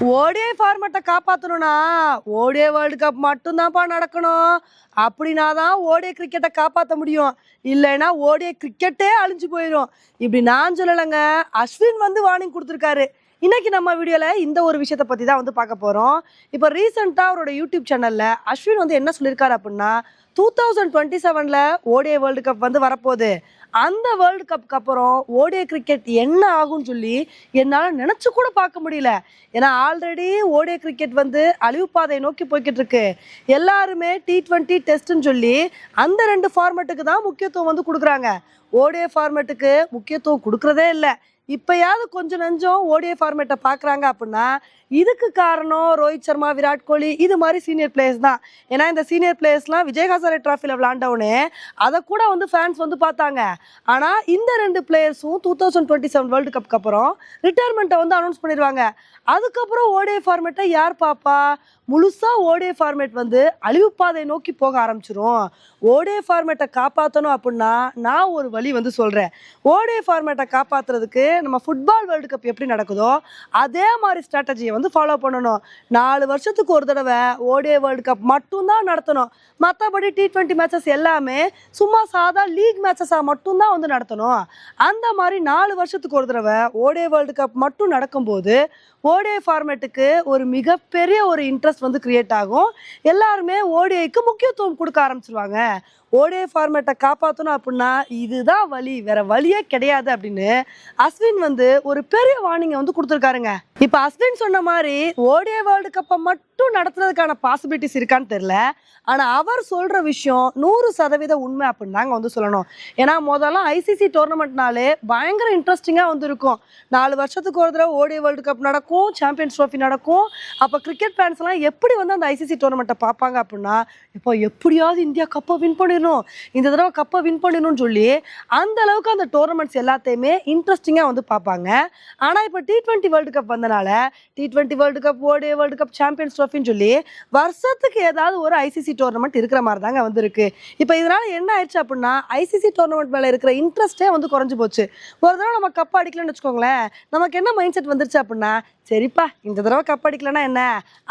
ODI ஃபார்மேட்டை காப்பாற்றணும்னா ODI world cup மட்டும்தான்ப்பா நடக்கணும். அப்படின்னா தான் ஓடிஐ கிரிக்கெட்டை காப்பாற்ற முடியும். இல்லைன்னா ஓடிஐ கிரிக்கெட்டே அழிஞ்சு போயிடும். இப்படி நான் சொல்லலைங்க, அஸ்வின் வந்து வார்னிங் கொடுத்துருக்காரு. இன்னைக்கு நம்ம வீடியோவில் இந்த ஒரு விஷயத்தை பற்றி தான் வந்து பார்க்க போகிறோம். இப்போ ரீசெண்டாக அவரோட யூடியூப் சேனலில் அஸ்வின் வந்து என்ன சொல்லியிருக்காரு அப்படின்னா, 2027 ஓடிஐ வேர்ல்டு கப் வந்து வரப்போகுது. அந்த வேர்ல்டு கப்புக்கு அப்புறம் ஓடிஐ கிரிக்கெட் என்ன ஆகும்னு சொல்லி என்னால் நினச்சி கூட பார்க்க முடியல. ஏன்னா ஆல்ரெடி ஓடிஐ கிரிக்கெட் வந்து அழிவு பாதையை நோக்கி போய்கிட்டு இருக்கு. எல்லாருமே T20 டெஸ்ட்னு சொல்லி அந்த 2 ஃபார்மேட்டுக்கு தான் முக்கியத்துவம் வந்து கொடுக்குறாங்க. ஓடிஐ ஃபார்மேட்டுக்கு முக்கியத்துவம் கொடுக்குறதே இல்லை. இப்போயாவது கொஞ்சம் நஞ்சம் ஓடிஐ ஃபார்மேட்டை பார்க்குறாங்க அப்படின்னா இதுக்கு காரணம் ரோஹித் சர்மா, விராட் கோலி இது மாதிரி சீனியர் பிளேயர்ஸ் தான். ஏன்னா இந்த சீனியர் பிளேயர்ஸ்லாம் விஜய் ஹசாரே ட்ராஃபியில் விளாண்டவுனே அதை கூட வந்து ஃபேன்ஸ் வந்து பார்த்தாங்க. ஆனால் இந்த 2 பிளேயர்ஸும் 2027 வேர்ல்டு கப்புக்கு அப்புறம் ரிட்டையர்மெண்ட்டை வந்து அனௌன்ஸ் பண்ணிடுவாங்க. அதுக்கப்புறம் ஓடிஐ ஃபார்மேட்டை யார் பாப்பா? முழுசாக ஓடிஐ ஃபார்மேட் வந்து அழிவு பாதையை நோக்கி போக ஆரம்பிச்சிரும். ஓடிஐ ஃபார்மேட்டை காப்பாற்றணும் அப்படின்னா நான் ஒரு வழி வந்து சொல்கிறேன். ஓடிஐ ஃபார்மேட்டை காப்பாற்றுறதுக்கு நம்ம ஃபுட்பால் வேர்ல்டு கப் எப்படி நடக்குதோ அதே மாதிரி ஸ்ட்ராட்டஜியை வந்து ஃபாலோ பண்ணணும். 4 வருஷத்துக்கு ஒரு தடவை ஓடிஐ வேர்ல்டு கப் மட்டும்தான் நடத்தணும். மற்றபடி T20 மேட்சஸ் எல்லாமே சும்மா சாதா லீக் மேட்சஸாக மட்டும்தான் வந்து நடத்தணும். அந்த மாதிரி 4 வருஷத்துக்கு ஒரு தடவை ஓடிஐ வேர்ல்டு கப் மட்டும் நடக்கும்போது ஓடிஐ ஃபார்மேட்டுக்கு ஒரு மிகப்பெரிய ஒரு இன்ட்ரெஸ்ட் வந்து கிரியேட் ஆகும். எல்லாருமே ஓடிஐக்கு முக்கியத்துவம் கொடுக்க ஆரம்பிச்சிருவாங்க. ஓடிஐ ஃபார்மேட்டை காப்பாற்றணும் அப்படின்னா இதுதான் வழி, வேற வழியே கிடையாது அப்படின்னு அஸ்வின் வந்து ஒரு பெரிய வார்னிங்கை வந்து கொடுத்துருக்காருங்க. இப்போ அஸ்வின் சொன்ன மாதிரி ஓடிஐ வேர்ல்டு கப்பை மட்டும் நடத்துறதுக்கான பாசிபிலிட்டிஸ் இருக்கான்னு தெரியல. ஆனால் அவர் சொல்கிற விஷயம் 100% உண்மை அப்படின்னு தாங்க வந்து சொல்லணும். ஏன்னா முதல்ல ஐசிசி டோர்னமெண்ட்னாலே பயங்கர இன்ட்ரெஸ்டிங்காக வந்து இருக்கும். 4 வருஷத்துக்கு ஒரு தடவை ஓடிஐ வேர்ல்டு கப் நடக்கும், சாம்பியன்ஸ் ட்ரோஃபி நடக்கும். அப்போ கிரிக்கெட் ஃபேன்ஸ்லாம் எப்படி வந்து அந்த ஐசிசி டோர்னமெண்ட்டை பார்ப்பாங்க அப்படின்னா, இப்போ எப்படியாவது இந்தியா கப்பை வின் பண்ணிடணும், இந்த தடவை கப்பை வின் பண்ணிடணும்னு சொல்லி அந்த அளவுக்கு அந்த டோர்னமெண்ட்ஸ் எல்லாத்தையுமே இன்ட்ரெஸ்டிங்காக வந்து பார்ப்பாங்க. ஆனால் இப்போ T20 வேர்ல்டு கப் வந்தனால T20 world cup, ODI world cup, champions ட்ரோஃபின்னு சொல்லி வருஷத்துக்கு ஏதாவது ஒரு ஐசிசி டோர்னமெண்ட் இருக்கிற மாதிரி தாங்க வந்திருக்கு. இப்போ இதனால என்ன ஆயிடுச்சு அப்படின்னா ஐசிசி டோர்னமெண்ட் மேலே இருக்கிற இன்ட்ரெஸ்டே வந்து குறைஞ்சு போச்சு. ஒரு தடவை நம்ம கப் அடிக்கலன்னு வச்சுக்கோங்களேன், நமக்கு என்ன மைண்ட் செட் வந்துருச்சு அப்படின்னா, சரிப்பா இந்த தடவை கப் அடிக்கலன்னா என்ன,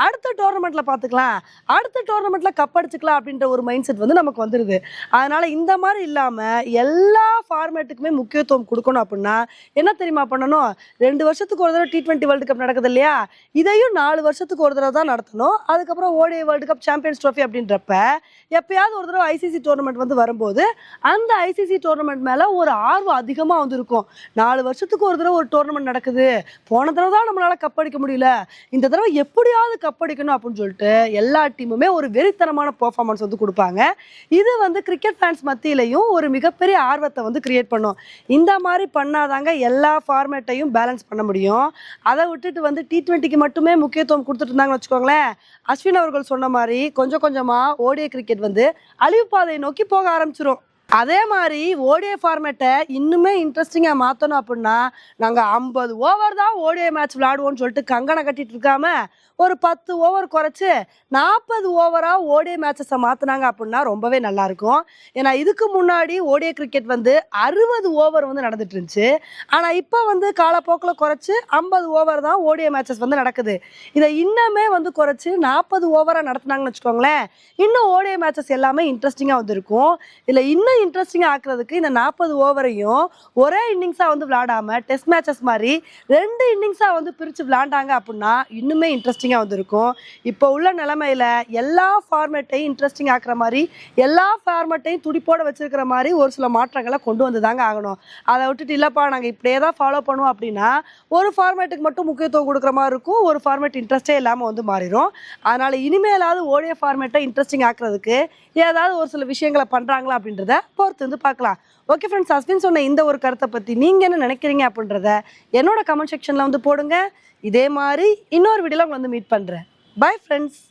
அடுத்த டோர்னமெண்ட்டில் பார்த்துக்கலாம், அடுத்த டோர்னமெண்ட்டில் கப் அடிச்சுக்கலாம் அப்படின்ற ஒரு மைண்ட் செட் வந்து நமக்கு வந்துடுது. அதனால் இந்த மாதிரி இல்லாமல் எல்லா ஃபார்மேட்டுக்குமே முக்கியத்துவம் கொடுக்கணும் அப்படின்னா என்ன தெரியுமா பண்ணணும்? 2 வருஷத்துக்கு ஒரு தடவை T20 வேர்ல்டு கப் நடக்குது இல்லையா, இதையும் 4 வருஷத்துக்கு ஒரு தடவை தான் நடத்தணும். அதுக்கப்புறம் ODI world cup, champions trophy அப்படின்றப்ப எப்பயாவது ஒரு தடவை ஐசிசி டோர்னமெண்ட் வந்து வரும்போது அந்த ஐசிசி டோர்னமெண்ட் மேலே ஒரு ஆர்வம் அதிகமாக வந்து இருக்கும். 4 வருஷத்துக்கு ஒரு தடவை ஒரு டோர்னமெண்ட் நடக்குது, போன தடவை தான் நம்மளால் கப் அடிக்க முடியல, இந்த தடவை எப்படியாவது கப் அடிக்கணும் அப்படின்னு சொல்லிட்டு எல்லா டீமுமே ஒரு வெறித்தனமான பெர்ஃபார்மன்ஸ் வந்து கொடுப்பாங்க. இது வந்து கிரிக்கெட் ஃபேன்ஸ் மத்தியிலையும் ஒரு மிகப்பெரிய ஆர்வத்தை வந்து கிரியேட் பண்ணும். இந்த மாதிரி பண்ணாதாங்க எல்லா ஃபார்மேட்டையும் பேலன்ஸ் பண்ண முடியும். அதை விட்டுட்டு வந்து T20க்கு மட்டுமே முக்கியத்துவம் கொடுத்துட்டு இருந்தாங்கன்னு வச்சுக்கோங்களேன், அஸ்வின் அவர்கள் சொன்ன மாதிரி கொஞ்சம் கொஞ்சமாக ஓடிஐ கிரிக்கெட் வந்து அழிவு பாதையை நோக்கி போக ஆரம்பிச்சிரும். அதே மாதிரி ஓடிஐ ஃபார்மேட்டை இன்னுமே இன்ட்ரெஸ்டிங்காக மாற்றணும் அப்படின்னா நாங்கள் 50 ஓவர் தான் ஓடிஐ மேட்ச் விளையாடுவோம்னு சொல்லிட்டு கங்கணம் கட்டிட்டு இருக்காம ஒரு 10 ஓவர் குறைச்சி 40 ஓவராக ஓடிஐ மேட்சஸை மாற்றினாங்க அப்படின்னா ரொம்பவே நல்லாயிருக்கும். ஏன்னா இதுக்கு முன்னாடி ஓடிஐ கிரிக்கெட் வந்து 60 ஓவர் வந்து நடந்துட்டு இருந்துச்சு. ஆனால் இப்போ வந்து காலப்போக்கில் குறைச்சி 50 ஓவர் தான் ஓடிஐ மேட்சஸ் வந்து நடக்குது. இதை இன்னமே வந்து குறைச்சி 40 ஓவராக நடத்துனாங்கன்னு வச்சுக்கோங்களேன், இன்னும் ஓடிஐ மேட்சஸ் எல்லாமே இன்ட்ரெஸ்டிங்காக வந்துருக்கும். இல்லை இன்னும் இன்ட்ரெஸ்டிங்காக ஆக்குறதுக்கு இந்த 40 ஓவரையும் ஒரே இன்னிங்ஸாக வந்து விளையாடாமல் டெஸ்ட் மேட்சஸ் மாதிரி 2 இன்னிங்ஸாக வந்து பிரித்து விளையாண்டாங்க அப்படின்னா இன்னுமே இன்ட்ரெஸ்டிங்காக வந்துருக்கும். இப்போ உள்ள நிலைமையில் எல்லா ஃபார்மேட்டையும் இன்ட்ரெஸ்டிங் ஆக்குற மாதிரி, எல்லா ஃபார்மேட்டையும் துடிப்போடு வச்சிருக்கிற மாதிரி ஒரு சில மாற்றங்களை கொண்டு வந்து தாங்க ஆகணும். அதை விட்டுட்டு இல்லைப்பா நாங்கள் இப்படியே தான் ஃபாலோ பண்ணுவோம் அப்படின்னா ஒரு ஃபார்மேட்டுக்கு மட்டும் முக்கியத்துவம் கொடுக்குற மாதிரி இருக்கும், ஒரு ஃபார்மேட் இன்ட்ரெஸ்டே இல்லாமல் வந்து மாறிடும். அதனால் இனிமேலாவது ஓடிஐ ஃபார்மேட்டை இன்ட்ரெஸ்டிங் ஆக்குறதுக்கு ஏதாவது ஒரு சில விஷயங்களை பண்ணுறாங்களா அப்படின்றத பொறுத்து வந்து பார்க்கலாம். ஓகே ஃப்ரெண்ட்ஸ், அஸ்வின் சொன்ன இந்த ஒரு கருத்தை பற்றி நீங்கள் என்ன நினைக்கிறீங்க அப்படின்றத என்னோட கமெண்ட் செக்ஷனில் வந்து போடுங்க. இதே மாதிரி இன்னொரு வீடியோவில் வந்து மீட் பண்ணுறேன். Bye friends.